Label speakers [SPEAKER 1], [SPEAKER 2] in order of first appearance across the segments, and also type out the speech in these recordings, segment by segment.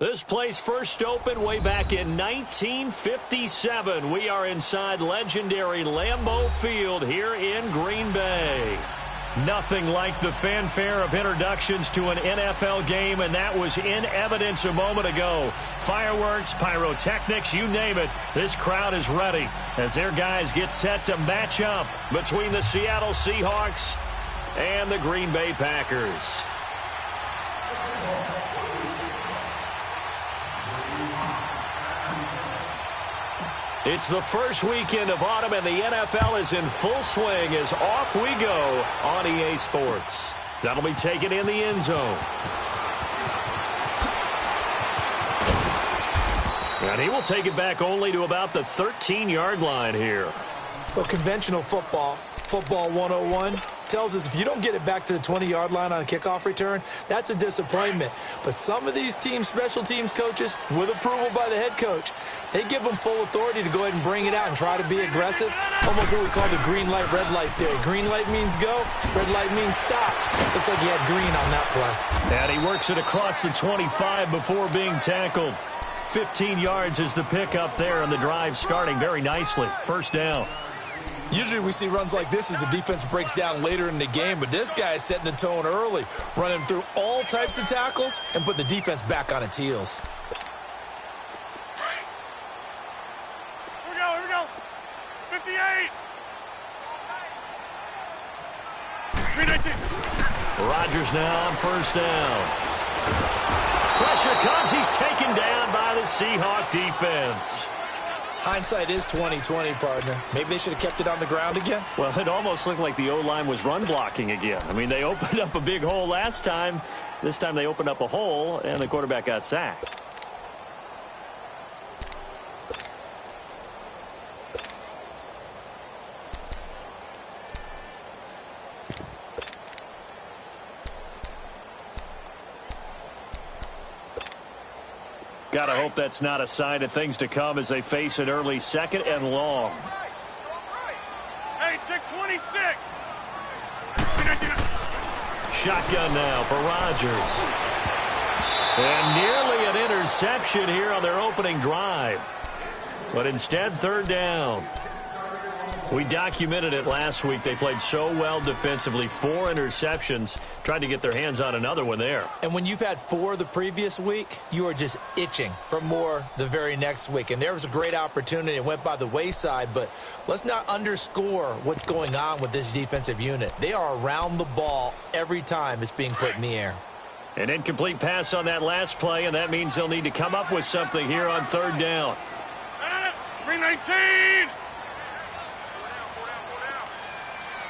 [SPEAKER 1] This place first opened way back in 1957. We are inside legendary Lambeau Field here in Green Bay. Nothing like the fanfare of introductions to an NFL game, and that was in evidence a moment ago. Fireworks, pyrotechnics, you name it. This crowd is ready as their guys get set to match up between the Seattle Seahawks and the Green Bay Packers. It's the first weekend of autumn, and the NFL is in full swing as off we go on EA Sports. That'll be taken in the end zone. And he will take it back only to about the 13-yard line here.
[SPEAKER 2] Well, conventional football 101, tells us if you don't get it back to the 20-yard line on a kickoff return, that's a disappointment. But some of these special teams coaches, with approval by the head coach, they give them full authority to go ahead and bring it out and try to be aggressive. Almost what we call the green light, red light theory. Green light means go, red light means stop. Looks like he had green on that play.
[SPEAKER 1] And he works it across the 25 before being tackled. 15 yards is the pickup there, and the drive starting very nicely. First down.
[SPEAKER 2] Usually we see runs like this as the defense breaks down later in the game, but this guy is setting the tone early, running through all types of tackles and put the defense back on its heels.
[SPEAKER 3] Here we go. 58. 319.
[SPEAKER 1] Rodgers now on first down. Pressure comes. He's taken down by the Seahawk defense.
[SPEAKER 2] Hindsight is 20/20, partner. Maybe they should have kept it on the ground again.
[SPEAKER 1] Well, it almost looked like the O-line was run blocking again. I mean, they opened up a big hole last time. This time they opened up a hole, and the quarterback got sacked. Gotta hope that's not a sign of things to come as they face an early second and long.
[SPEAKER 3] Hey, check 26.
[SPEAKER 1] Shotgun now for Rodgers. And nearly an interception here on their opening drive. But instead, third down. We documented it last week. They played so well defensively. 4 interceptions. Tried to get their hands on another one there.
[SPEAKER 2] And when you've had 4 the previous week, you are just itching for more the very next week. And there was a great opportunity. It went by the wayside. But let's not underscore what's going on with this defensive unit. They are around the ball every time it's being put in the air.
[SPEAKER 1] An incomplete pass on that last play, and that means they'll need to come up with something here on third down.
[SPEAKER 3] 319.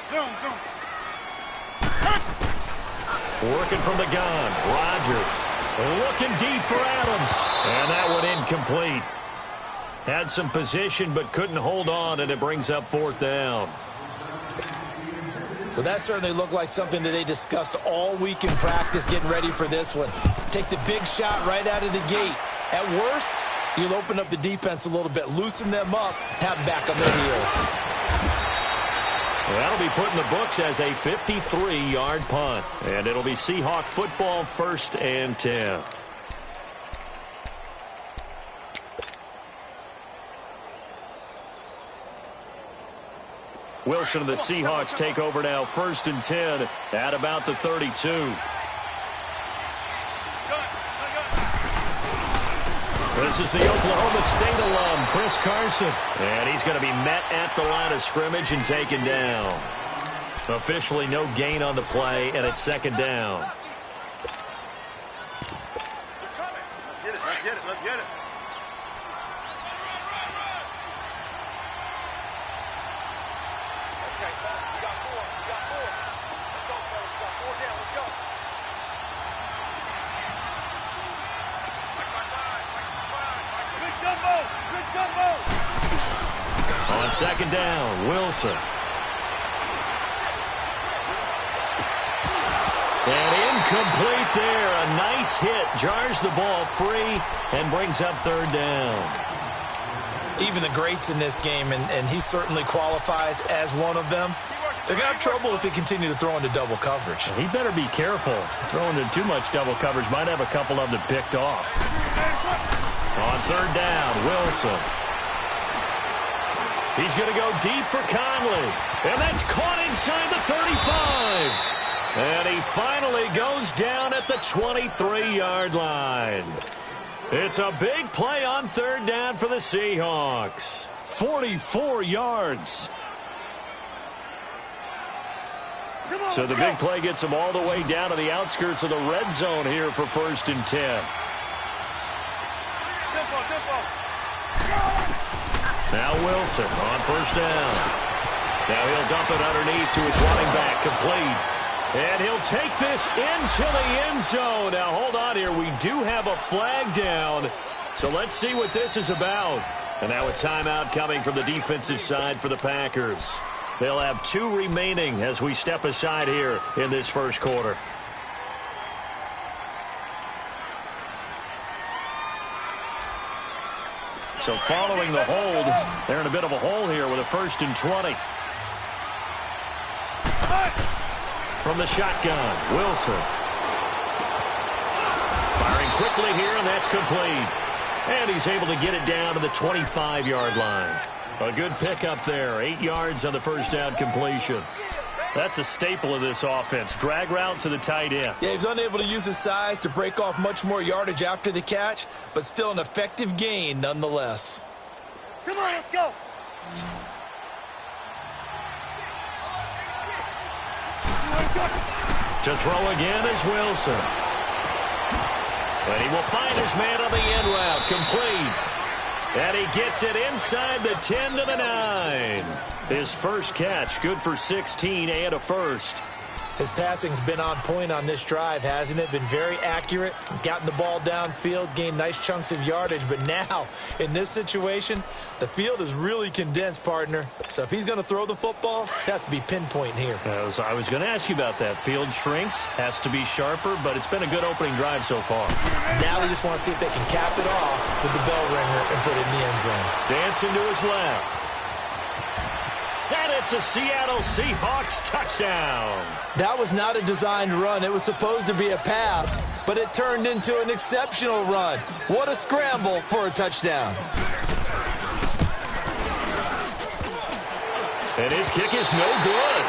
[SPEAKER 3] Zoom.
[SPEAKER 1] Working from the gun. Rodgers looking deep for Adams. And that one incomplete. Had some position but couldn't hold on, and it brings up fourth down.
[SPEAKER 2] Well, that certainly looked like something that they discussed all week in practice getting ready for this one. Take the big shot right out of the gate. At worst, you'll open up the defense a little bit, loosen them up, have them back on their heels.
[SPEAKER 1] That'll be put in the books as a 53-yard punt. And it'll be Seahawk football, 1st and 10. Wilson and the Seahawks take over now, 1st and 10 at about the 32. This is the Oklahoma State alum, Chris Carson. And he's going to be met at the line of scrimmage and taken down. Officially no gain on the play, and it's second down.
[SPEAKER 3] Let's get it. Okay, we got 4. Let's go, fellas. We got 4 down. Let's go. Good gumbo.
[SPEAKER 1] On second down, Wilson. And incomplete there. A nice hit. Jars the ball free and brings up third down.
[SPEAKER 2] Even the greats in this game, and he certainly qualifies as one of them, They're going to have trouble if they continue to throw into double coverage.
[SPEAKER 1] He better be careful. Throwing into too much double coverage might have a couple of them picked off. On third down, Wilson. He's going to go deep for Conley. And that's caught inside the 35. And he finally goes down at the 23-yard line. It's a big play on third down for the Seahawks. 44 yards. So the big play gets them all the way down to the outskirts of the red zone here for 1st and 10. Now Wilson on first down. Now he'll dump it underneath to his running back, complete. And he'll take this into the end zone. Now hold on here. We do have a flag down. So let's see what this is about. And now a timeout coming from the defensive side for the Packers. They'll have 2 remaining as we step aside here in this first quarter. So following the hold, they're in a bit of a hole here with a 1st and 20. From the shotgun, Wilson. Firing quickly here, and that's complete. And he's able to get it down to the 25-yard line. A good pickup there. 8 yards on the first down completion. That's a staple of this offense. Drag route to the tight end.
[SPEAKER 2] Yeah, he's unable to use his size to break off much more yardage after the catch, but still an effective gain nonetheless.
[SPEAKER 3] Come on, let's go.
[SPEAKER 1] To throw again is Wilson. And he will find his man on the end route. Complete. And he gets it inside the 10 to the 9. His first catch, good for 16 and a first.
[SPEAKER 2] His passing's been on point on this drive, hasn't it? Been very accurate, gotten the ball downfield, gained nice chunks of yardage. But now, in this situation, the field is really condensed, partner. So if he's going to throw the football, it has to be pinpoint here.
[SPEAKER 1] I was going to ask you about that. Field shrinks, has to be sharper, but it's been a good opening drive so far.
[SPEAKER 2] Now they just want to see if they can cap it off with the bell ringer and put it in the end zone.
[SPEAKER 1] Dancing to his left. And it's a Seattle Seahawks touchdown.
[SPEAKER 2] That was not a designed run. It was supposed to be a pass, but it turned into an exceptional run. What a scramble for a touchdown.
[SPEAKER 1] And his kick is no good.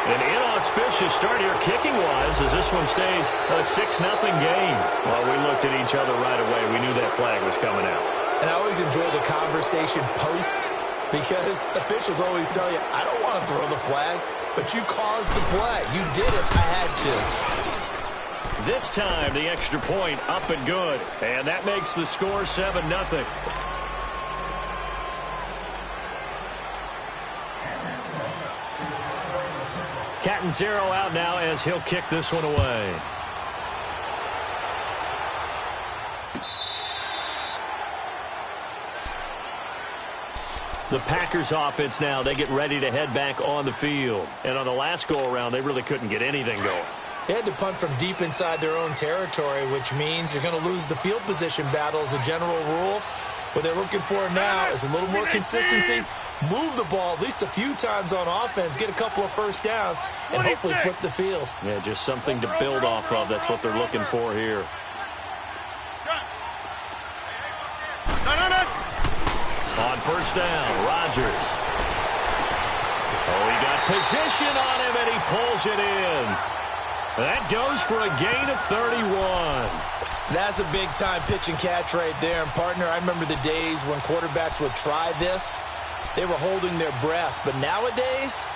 [SPEAKER 1] An inauspicious start here kicking-wise as this one stays a 6-0 game. Well, we looked at each other right away. We knew that flag was coming out.
[SPEAKER 2] And I always enjoy the conversation post, because officials always tell you, I don't want to throw the flag, but you caused the play. You did it. I had to.
[SPEAKER 1] This time, the extra point up and good. And that makes the score 7-0. Catanzaro out now as he'll kick this one away. The Packers offense now, they get ready to head back on the field. And on the last go-around, they really couldn't get anything going.
[SPEAKER 2] They had to punt from deep inside their own territory, which means you're going to lose the field position battle as a general rule. What they're looking for now is a little more consistency, move the ball at least a few times on offense, get a couple of first downs, and hopefully flip the field.
[SPEAKER 1] Yeah, just something to build off of. That's what they're looking for here. On first down, Rodgers. Oh, he got position on him, and he pulls it in. That goes for a gain of 31.
[SPEAKER 2] That's a big-time pitch and catch right there. And, partner, I remember the days when quarterbacks would try this. They were holding their breath. But nowadays,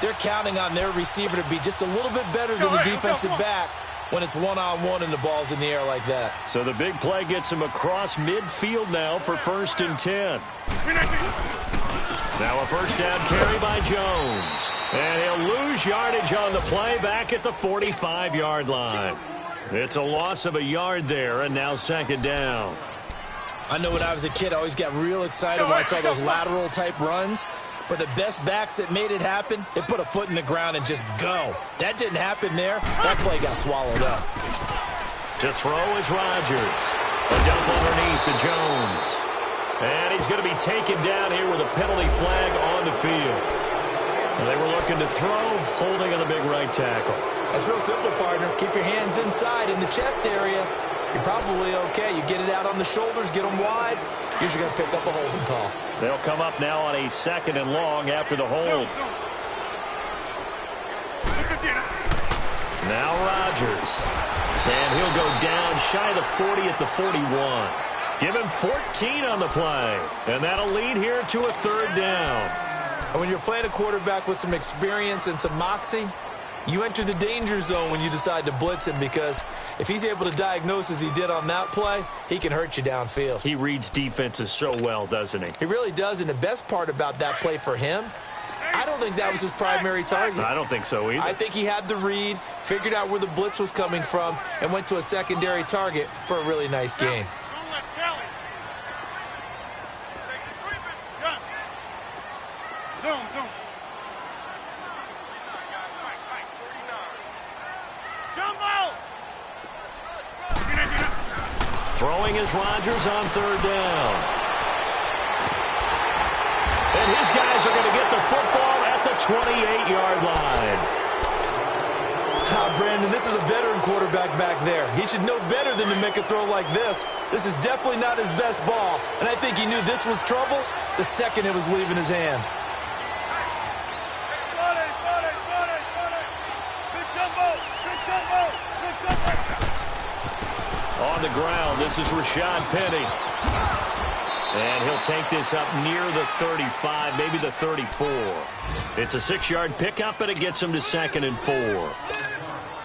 [SPEAKER 2] they're counting on their receiver to be just a little bit better than the defensive back when it's one-on-one and the ball's in the air like that.
[SPEAKER 1] So the big play gets him across midfield now for 1st and 10. Now a first down carry by Jones. And he'll lose yardage on the play back at the 45-yard line. It's a loss of a yard there, and now 2nd down.
[SPEAKER 2] I know when I was a kid, I always got real excited when I saw those lateral-type runs. But the best backs that made it happen, they put a foot in the ground and just go. That didn't happen there. That play got swallowed up.
[SPEAKER 1] To throw is Rodgers. A dump underneath to Jones. And he's going to be taken down here with a penalty flag on the field. They were looking to throw, holding on the big right tackle.
[SPEAKER 2] That's real simple, partner. Keep your hands inside in the chest area. You're probably okay. You get it out on the shoulders, get them wide. Usually going to pick up a holding call.
[SPEAKER 1] They'll come up now on a 2nd and long after the hold. Now Rodgers. And he'll go down shy of the 40 at the 41. Give him 14 on the play. And that'll lead here to a 3rd down.
[SPEAKER 2] And when you're playing a quarterback with some experience and some moxie, you enter the danger zone when you decide to blitz him, because if he's able to diagnose as he did on that play, he can hurt you downfield.
[SPEAKER 1] He reads defenses so well, doesn't he?
[SPEAKER 2] He really does, and the best part about that play for him, I don't think that was his primary target.
[SPEAKER 1] I don't think so either.
[SPEAKER 2] I think he had the read, figured out where the blitz was coming from, and went to a secondary target for a really nice gain.
[SPEAKER 1] Throwing is Rodgers on 3rd down. And his guys are going to get the football at the 28-yard line.
[SPEAKER 2] Brandon, this is a veteran quarterback back there. He should know better than to make a throw like this. This is definitely not his best ball, and I think he knew this was trouble the second it was leaving his hand.
[SPEAKER 1] On the ground, this is Rashad Penny. And he'll take this up near the 35, maybe the 34. It's a 6-yard pickup, and it gets him to 2nd and 4.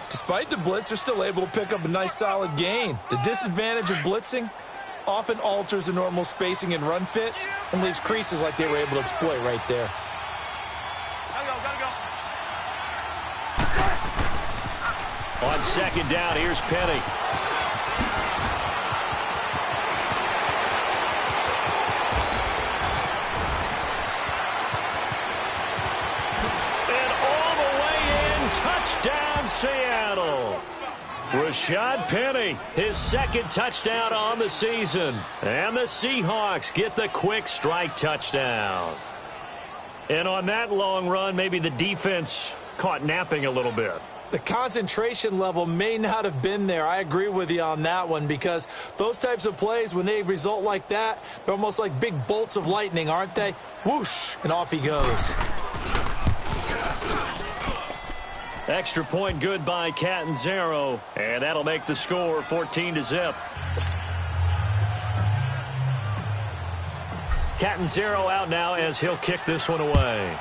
[SPEAKER 2] Despite the blitz, they're still able to pick up a nice solid gain. The disadvantage of blitzing often alters the normal spacing and run fits and leaves creases like they were able to exploit right there.
[SPEAKER 1] On 2nd down, here's Penny. Touchdown, Seattle. Rashad Penny, his 2nd touchdown on the season. And the Seahawks get the quick strike touchdown. And on that long run, maybe the defense caught napping a little bit.
[SPEAKER 2] The concentration level may not have been there. I agree with you on that one, because those types of plays, when they result like that, they're almost like big bolts of lightning, aren't they? Whoosh, and off he goes.
[SPEAKER 1] Extra point good by Catanzaro, and that'll make the score 14-0. Catanzaro out now as he'll kick this one away.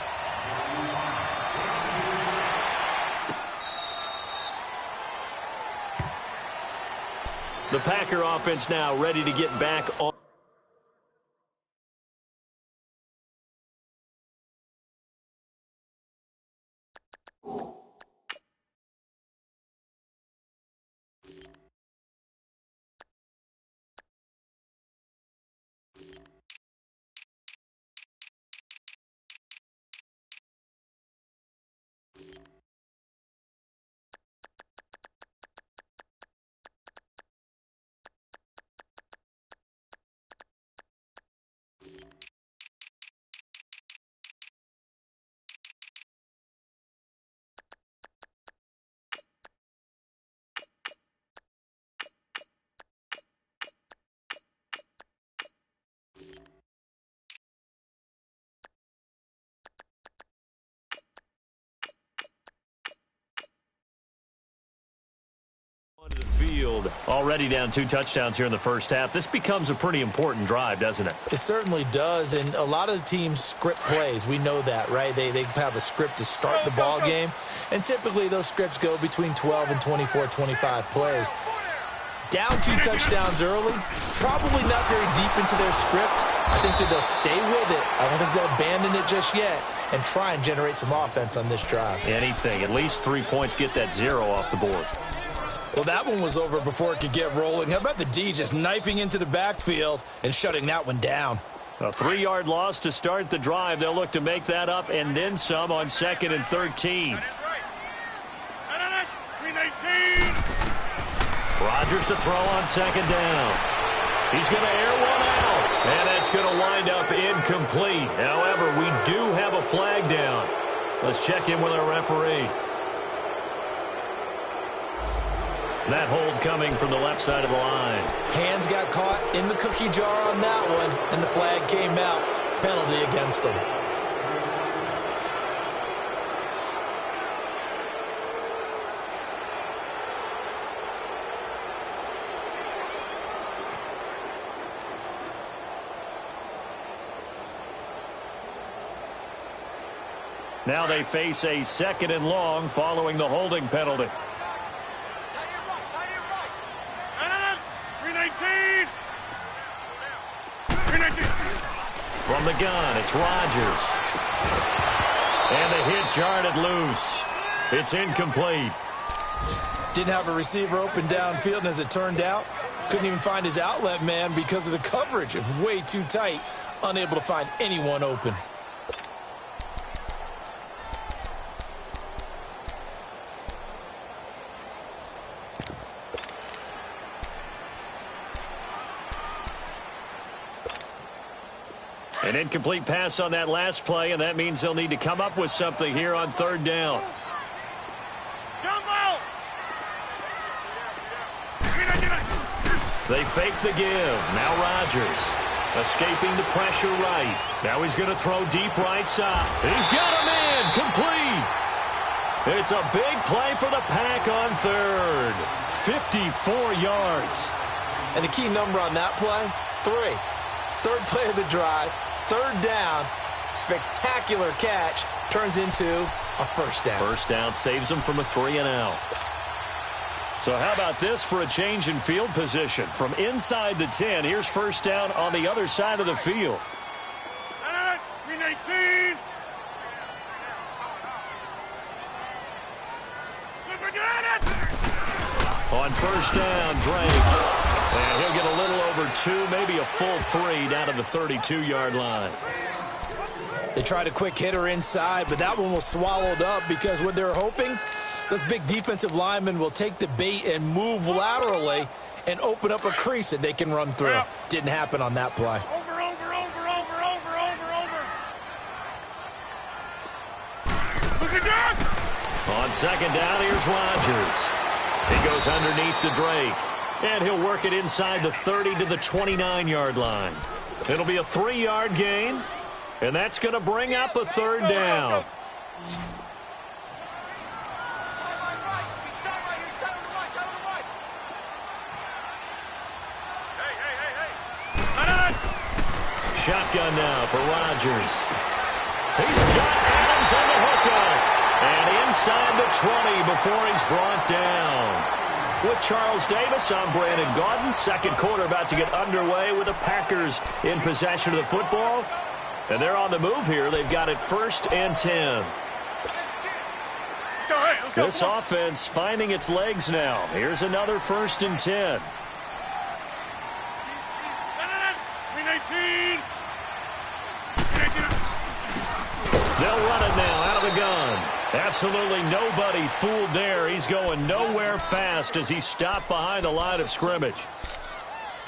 [SPEAKER 1] The Packer offense now ready to get back on. Onto the field, already down 2 touchdowns here in the first half. This becomes a pretty important drive, doesn't it?
[SPEAKER 2] It certainly does, and a lot of the teams script plays. We know that, right? They have a script to start the ball game, and typically those scripts go between 12 and 24, 25 plays. Down 2 touchdowns early, probably not very deep into their script. I think that they'll stay with it. I don't think they'll abandon it just yet and try and generate some offense on this drive.
[SPEAKER 1] Anything, at least 3 points, get that 0 off the board.
[SPEAKER 2] Well, that one was over before it could get rolling. How about the D just knifing into the backfield and shutting that one down?
[SPEAKER 1] A 3-yard loss to start the drive. They'll look to make that up and then some on 2nd and 13. Rodgers to throw on 2nd down. He's going to air one out, and that's going to wind up incomplete. However, we do have a flag down. Let's check in with our referee. That hold coming from the left side of the line.
[SPEAKER 2] Hands got caught in the cookie jar on that one, and the flag came out. Penalty against him.
[SPEAKER 1] Now they face a 2nd and long following the holding penalty. From the gun, it's Rodgers. And the hit jarred it loose. It's incomplete.
[SPEAKER 2] Didn't have a receiver open downfield, and as it turned out, couldn't even find his outlet man because of the coverage. It was way too tight, unable to find anyone open.
[SPEAKER 1] An incomplete pass on that last play, and that means they'll need to come up with something here on 3rd down. They fake the give. Now Rodgers escaping the pressure right. Now he's going to throw deep right side. He's got him in. Complete. It's a big play for the Pack on 3rd. 54 yards.
[SPEAKER 2] And the key number on that play, 3. 3rd play of the drive. 3rd down, spectacular catch, turns into a 1st down.
[SPEAKER 1] 1st down saves them from a 3-and-out. So how about this for a change in field position? From inside the 10, here's 1st down on the other side of the field. On 1st down, Drake. And he'll get a little over 2, maybe a full 3 down to the 32-yard line.
[SPEAKER 2] They tried a quick hitter inside, but that one was swallowed up because what they're hoping, those big defensive linemen will take the bait and move laterally and open up a crease that they can run through. Didn't happen on that play.
[SPEAKER 1] On 2nd down, here's Rodgers. He goes underneath to Drake. And he'll work it inside the 30 to the 29-yard line. It'll be a 3-yard gain, and that's going to bring up a 3rd down. Shotgun now for Rodgers. He's got Adams on the hookup. And inside the 20 before he's brought down. With Charles Davis, I'm Brandon Gaudin. 2nd quarter about to get underway with the Packers in possession of the football. And they're on the move here. They've got it 1st and 10. This offense finding its legs now. Here's another 1st and 10. They'll run it now out of the gun. Absolutely nobody fooled there. He's going nowhere fast as he stopped behind the line of scrimmage.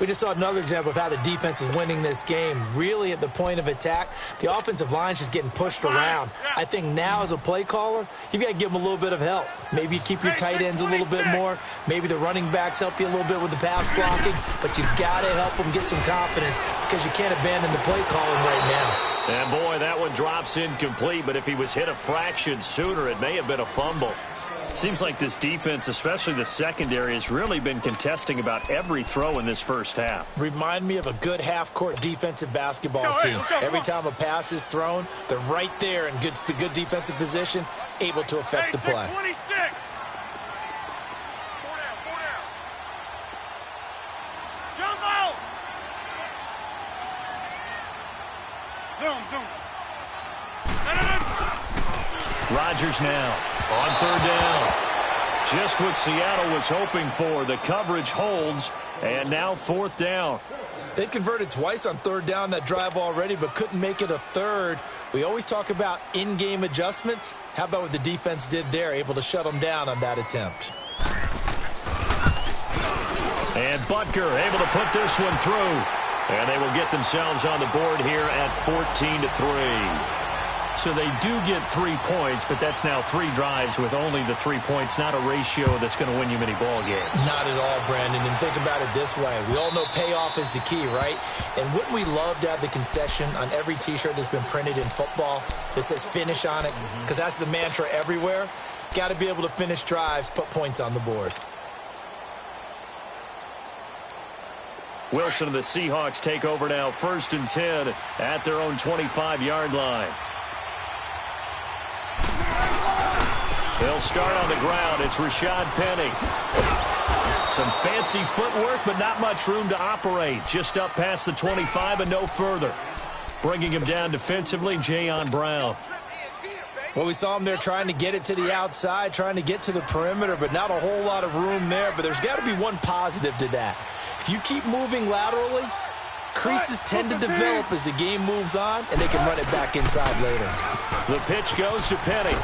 [SPEAKER 2] We just saw another example of how the defense is winning this game. Really at the point of attack, the offensive line's just getting pushed around. I think now as a play caller, you've got to give them a little bit of help. Maybe you keep your tight ends a little bit more. Maybe the running backs help you a little bit with the pass blocking. But you've got to help them get some confidence because you can't abandon the play calling right now.
[SPEAKER 1] And boy, that one drops incomplete, but if he was hit a fraction sooner, it may have been a fumble. Seems like this defense, especially the secondary, has really been contesting about every throw in this 1st half.
[SPEAKER 2] Remind me of a good half-court defensive basketball team. Every time a pass is thrown, they're right there in good defensive position, able to affect the play.
[SPEAKER 3] 26. 4 down. Jump out. Zoom.
[SPEAKER 1] Rodgers now on 3rd down. Just what Seattle was hoping for. The coverage holds, and now 4th down.
[SPEAKER 2] They converted twice on 3rd down that drive already, but couldn't make it a 3rd. We always talk about in-game adjustments. How about what the defense did there, able to shut them down on that attempt.
[SPEAKER 1] And Butker able to put this one through. And they will get themselves on the board here at 14-3. So they do get 3 points, but that's now 3 drives with only the 3 points, not a ratio that's going to win you many ball games.
[SPEAKER 2] Not at all, Brandon. And think about it this way. We all know payoff is the key, right? And wouldn't we love to have the concession on every T-shirt that's been printed in football that says finish on it? Because that's the mantra everywhere. Got to be able to finish drives, put points on the board.
[SPEAKER 1] Wilson and the Seahawks take over now, 1st and 10 at their own 25-yard line. They'll start on the ground. It's Rashad Penny. Some fancy footwork, but not much room to operate. Just up past the 25 and no further. Bringing him down defensively, Jayon Brown.
[SPEAKER 2] Well, we saw him there trying to get it to the outside, trying to get to the perimeter, but not a whole lot of room there. But there's got to be one positive to that. If you keep moving laterally, creases tend to develop as the game moves on, and they can run it back inside later.
[SPEAKER 1] The pitch goes to Penny.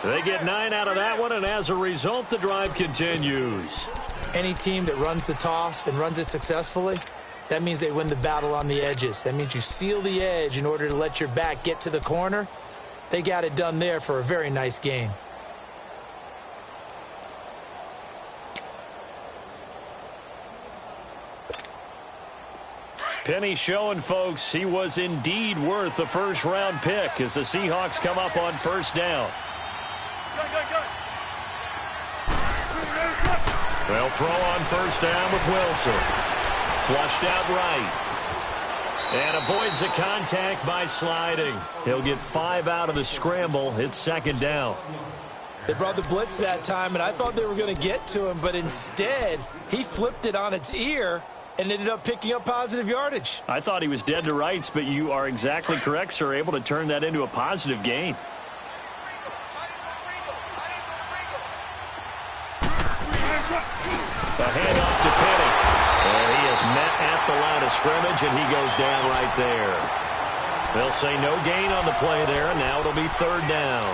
[SPEAKER 1] They get 9 out of that one, and as a result, the drive continues.
[SPEAKER 2] Any team that runs the toss and runs it successfully, that means they win the battle on the edges. That means you seal the edge in order to let your back get to the corner. They got it done there for a very nice game.
[SPEAKER 1] Penny showing folks he was indeed worth the 1st-round pick as the Seahawks come up on 1st down. They'll throw on 1st down with Wilson. Flushed out right. And avoids the contact by sliding. He'll get 5 out of the scramble. It's 2nd down.
[SPEAKER 2] They brought the blitz that time, and I thought they were going to get to him, but instead he flipped it on its ear and ended up picking up positive yardage.
[SPEAKER 1] I thought he was dead to rights, but you are exactly correct, sir. Able to turn that into a positive gain. The handoff to Penny. And he is met at the line of scrimmage, and he goes down right there. They'll say no gain on the play there, and now it'll be 3rd down.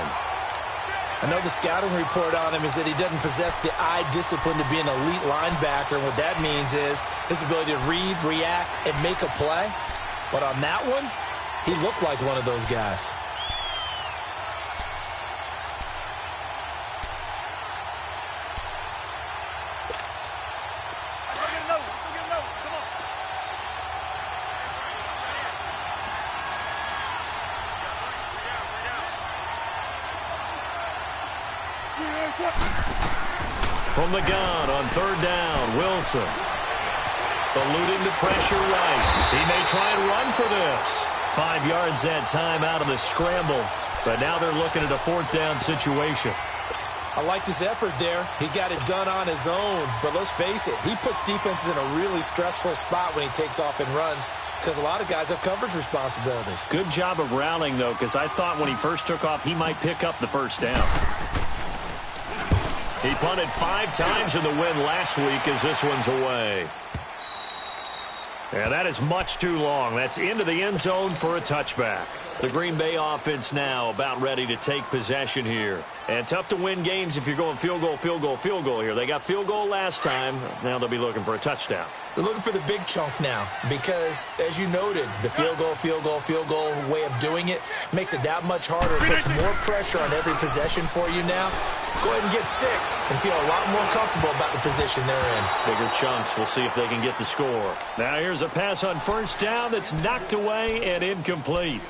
[SPEAKER 2] I know the scouting report on him is that he doesn't possess the eye discipline to be an elite linebacker. And what that means is his ability to read, react, and make a play. But on that one, he looked like one of those guys.
[SPEAKER 1] From the gun on 3rd down, Wilson. Eluding the pressure right. He may try and run for this. 5 yards that time out of the scramble. But now they're looking at a 4th down situation.
[SPEAKER 2] I liked his effort there. He got it done on his own. But let's face it, he puts defenses in a really stressful spot when he takes off and runs because a lot of guys have coverage responsibilities.
[SPEAKER 1] Good job of rallying, though, because I thought when he first took off, he might pick up the 1st down. He punted 5 times in the win last week as this one's away. And that is much too long. That's into the end zone for a touchback. The Green Bay offense now about ready to take possession here. And tough to win games if you're going field goal, field goal, field goal here. They got field goal last time. Now they'll be looking for a touchdown.
[SPEAKER 2] They're looking for the big chunk now because, as you noted, the field goal, field goal, field goal way of doing it makes it that much harder. It puts more pressure on every possession for you now. Go ahead and get 6 and feel a lot more comfortable about the position they're in.
[SPEAKER 1] Bigger chunks. We'll see if they can get the score. Now here's a pass on 1st down that's knocked away and incomplete.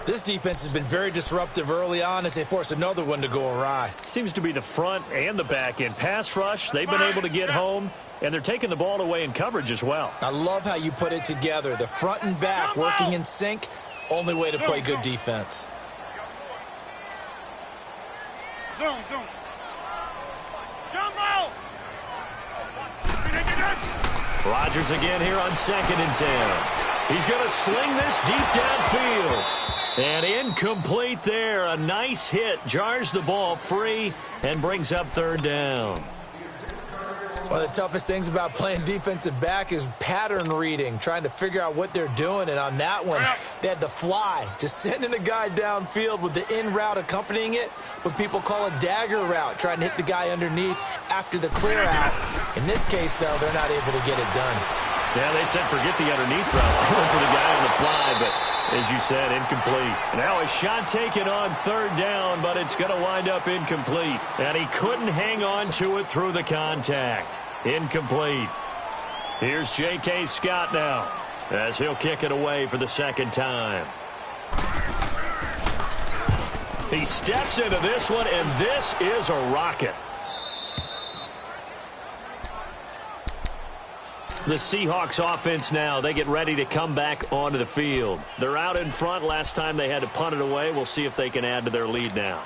[SPEAKER 2] This defense has been very disruptive early on as they force another one to go awry.
[SPEAKER 1] Seems to be the front and the back end. Pass rush, they've been able to get home, and they're taking the ball away in coverage as well.
[SPEAKER 2] I love how you put it together. The front and back working in sync, only way to play good defense.
[SPEAKER 3] Zone. Jump out!
[SPEAKER 1] Rodgers again here on 2nd and 10. He's going to sling this deep downfield. And incomplete there. A nice hit. Jars the ball free and brings up 3rd down.
[SPEAKER 2] One of the toughest things about playing defensive back is pattern reading, trying to figure out what they're doing. And on that one, they had the fly, just sending a guy downfield with the in route accompanying it, what people call a dagger route, trying to hit the guy underneath after the clear out. In this case, though, they're not able to get it done.
[SPEAKER 1] Yeah, they said forget the underneath route. They went for the guy on the fly, but as you said, incomplete. Now a shot taken on third down, but it's going to wind up incomplete. And he couldn't hang on to it through the contact. Incomplete. Here's J.K. Scott now as he'll kick it away for the second time. He steps into this one, and this is a rocket. The Seahawks offense now, they get ready to come back onto the field. They're out in front. Last time they had to punt it away. We'll see if they can add to their lead now.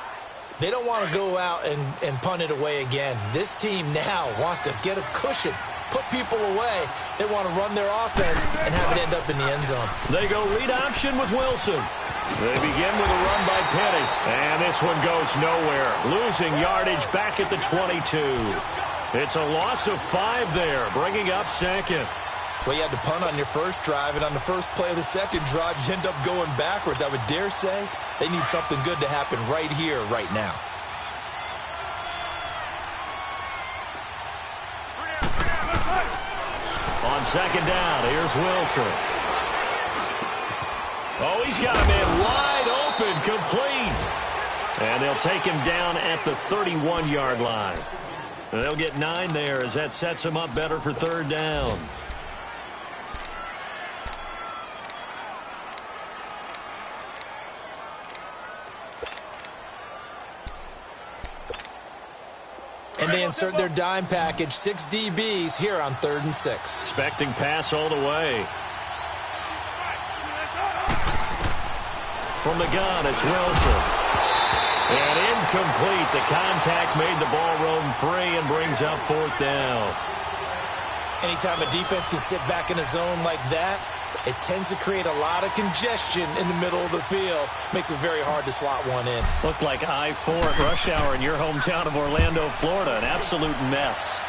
[SPEAKER 2] They don't want to go out and punt it away again. This team now wants to get a cushion, put people away. They want to run their offense and have it end up in the end zone.
[SPEAKER 1] They go lead option with Wilson. They begin with a run by Penny. And this one goes nowhere. Losing yardage back at the 22. It's a loss of 5 there, bringing up second.
[SPEAKER 2] Well, you had to punt on your first drive, and on the first play of the second drive, you end up going backwards. I would dare say they need something good to happen right here, right now.
[SPEAKER 1] On second down, here's Wilson. Oh, he's got a man wide open, complete. And they'll take him down at the 31-yard line. And they'll get 9 there as that sets him up better for third down.
[SPEAKER 2] And they insert their dime package, 6 DBs here on 3rd and 6.
[SPEAKER 1] Expecting pass all the way. From the gun, it's Wilson. And incomplete. The contact made the ball roam free and brings up 4th down.
[SPEAKER 2] Anytime a defense can sit back in a zone like that, it tends to create a lot of congestion in the middle of the field. Makes it very hard to slot one in.
[SPEAKER 1] Looked like I-4 at rush hour in your hometown of Orlando, Florida. An absolute mess.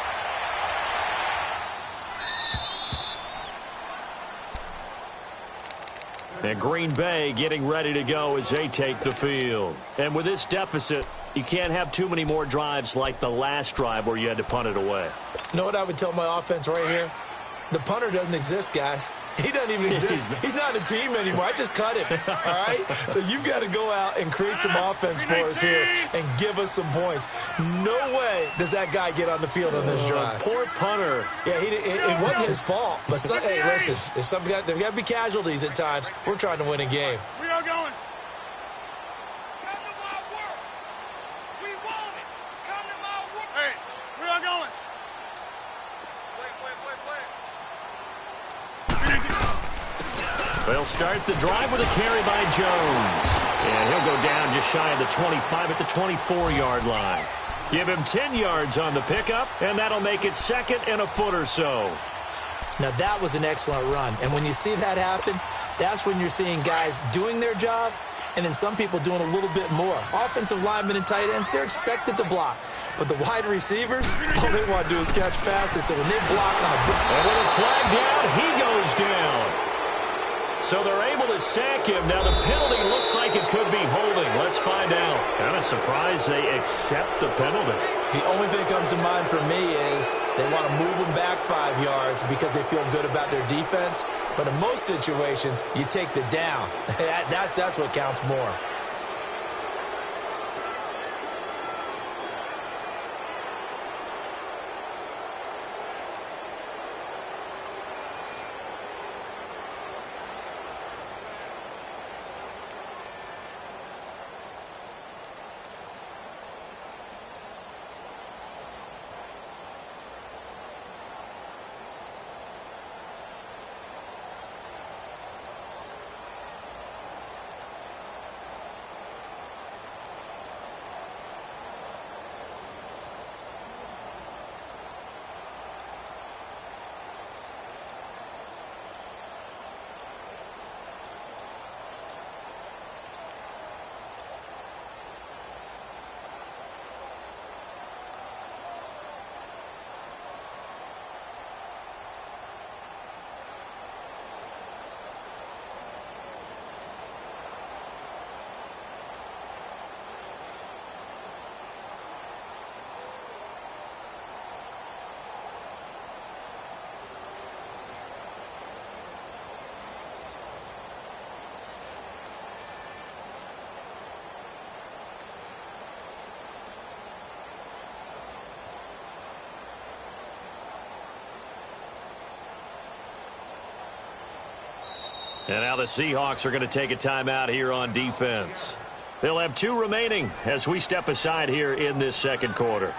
[SPEAKER 1] And Green Bay getting ready to go as they take the field. And with this deficit, you can't have too many more drives like the last drive where you had to punt it away.
[SPEAKER 2] You know what I would tell my offense right here? The punter doesn't exist, guys. He doesn't even exist. He's not a team anymore. I just cut him, all right? So you've got to go out and create some offense for us here and give us some points. No way does that guy get on the field on this drive.
[SPEAKER 1] Poor punter.
[SPEAKER 2] Yeah, it wasn't his fault. But, hey, listen, there's got to be casualties at times. We're trying to win a game.
[SPEAKER 3] We are going. Come to my work. We want it. Come to my work. Hey, we are going. Play.
[SPEAKER 1] They'll start the drive with a carry by Jones. And he'll go down just shy of the 25 at the 24-yard line. Give him 10 yards on the pickup, and that'll make it 2nd and a foot or so.
[SPEAKER 2] Now, that was an excellent run. And when you see that happen, that's when you're seeing guys doing their job and then some people doing a little bit more. Offensive linemen and tight ends, they're expected to block. But the wide receivers, all they want to do is catch passes. So when they block on a big...
[SPEAKER 1] And with a flag down, he goes down. So they're able to sack him. Now the penalty looks like it could be holding. Let's find out. Kind of surprised they accept the penalty.
[SPEAKER 2] The only thing that comes to mind for me is they want to move them back 5 yards because they feel good about their defense. But in most situations, you take the down. That's what counts more.
[SPEAKER 1] And now the Seahawks are going to take a timeout here on defense. They'll have 2 remaining as we step aside here in this second quarter.